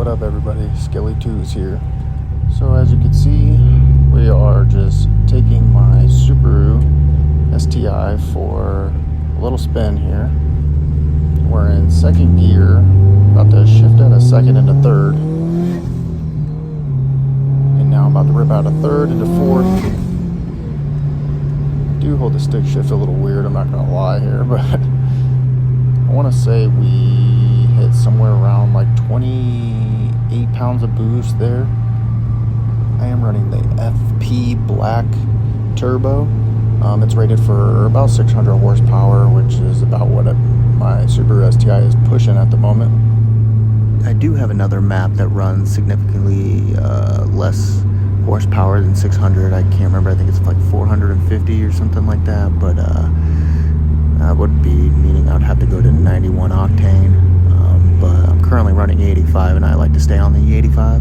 What up everybody, Skelly2's here. So as you can see, we are just taking my Subaru STi for a little spin here. We're in second gear, about to shift out of second into third. And now I'm about to rip out of third into fourth. I do hold the stick shift a little weird, I'm not gonna lie here, but I wanna say we hit somewhere around like 28 pounds of boost there. I am running the FP Black Turbo. It's rated for about 600 horsepower, which is about what my Subaru STi is pushing at the moment. I do have another map that runs significantly less horsepower than 600. I can't remember, I think it's like 450 or something like that, but would be meaning I'd have to go to 91 octane. But I'm currently running E85 and I like to stay on the E85.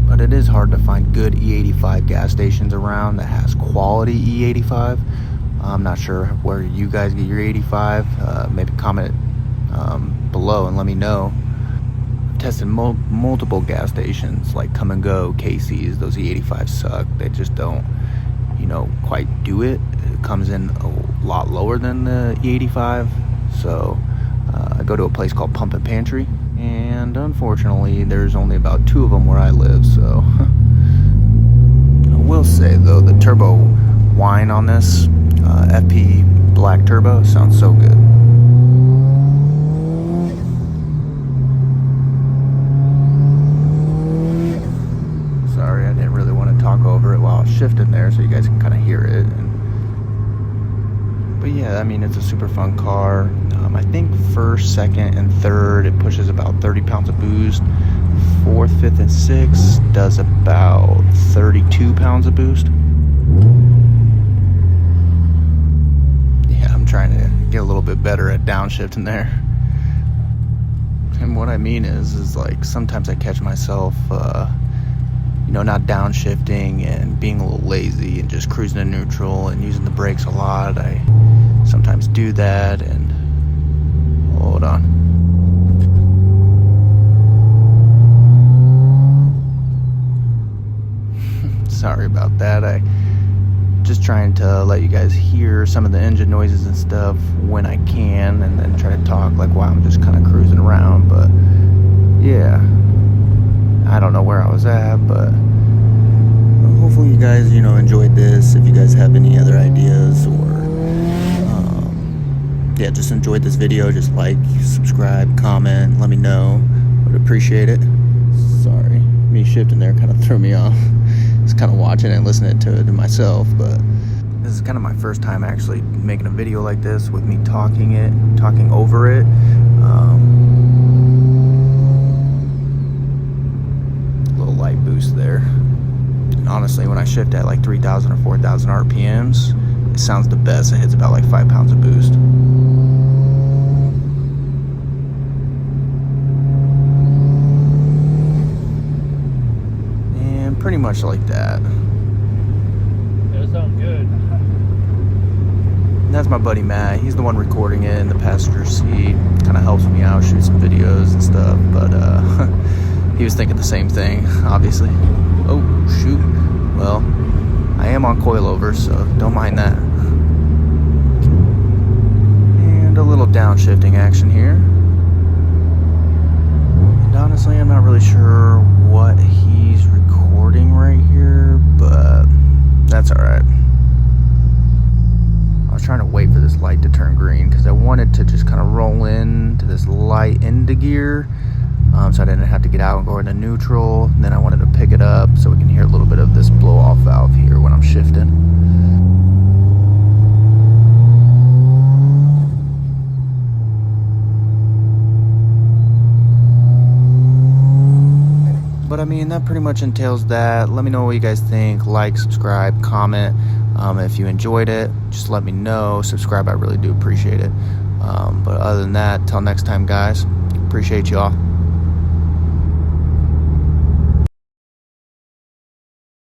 But it is hard to find good E85 gas stations around that has quality E85. I'm not sure where you guys get your 85. Maybe comment below and let me know. I've tested multiple gas stations like Come and Go, Casey's. Those E85 suck. They just don't, quite do it. It comes in a lot lower than the E85. So I go to a place called Pump and Pantry, and unfortunately there's only about 2 of them where I live. So I will say though, the turbo whine on this FP Black Turbo sounds so good. Sorry, I didn't really want to talk over it while I was shifting there so you guys can kind of hear it. But yeah, I mean, it's a super fun car. I think first, second, and third, it pushes about 30 pounds of boost. Fourth, fifth, and sixth does about 32 pounds of boost. Yeah, I'm trying to get a little bit better at downshifting there. And what I mean is like sometimes I catch myself, not downshifting and being a little lazy and just cruising to neutral and using the brakes a lot. I sometimes do that, and hold on. Sorry about that. I just trying to let you guys hear some of the engine noises and stuff when I can, and then try to talk like while I'm just kind of cruising around. But yeah, I don't know where I was at, but hopefully you guys, enjoyed this. If you guys have any other ideas or yeah, just enjoyed this video, just like, subscribe, comment, let me know. Would appreciate it. Sorry, me shifting there kind of threw me off. Just kind of watching and listening to it to myself, but this is kind of my first time actually making a video like this with me talking over it. Little light boost there. And honestly, when I shift at like 3,000 or 4,000 RPMs, it sounds the best. It hits about like 5 pounds of boost. And pretty much like that. That sounds good. And that's my buddy Matt. He's the one recording it in the passenger seat. Kind of helps me out, shoot some videos and stuff. But he was thinking the same thing, obviously. Oh, shoot. Well, I am on coilover, so don't mind that. And a little downshifting action here. And honestly, I'm not really sure what he's recording right here, but that's alright. I was trying to wait for this light to turn green because I wanted to just kind of roll into this light into gear. So I didn't have to get out and go into neutral, and then I wanted to pick it up so we can hear a little bit of this blow off valve here when I'm shifting. But I mean, that pretty much entails that. Let me know what you guys think. Like, subscribe, comment. If you enjoyed it, just let me know. Subscribe, I really do appreciate it. But other than that, till next time guys, appreciate y'all.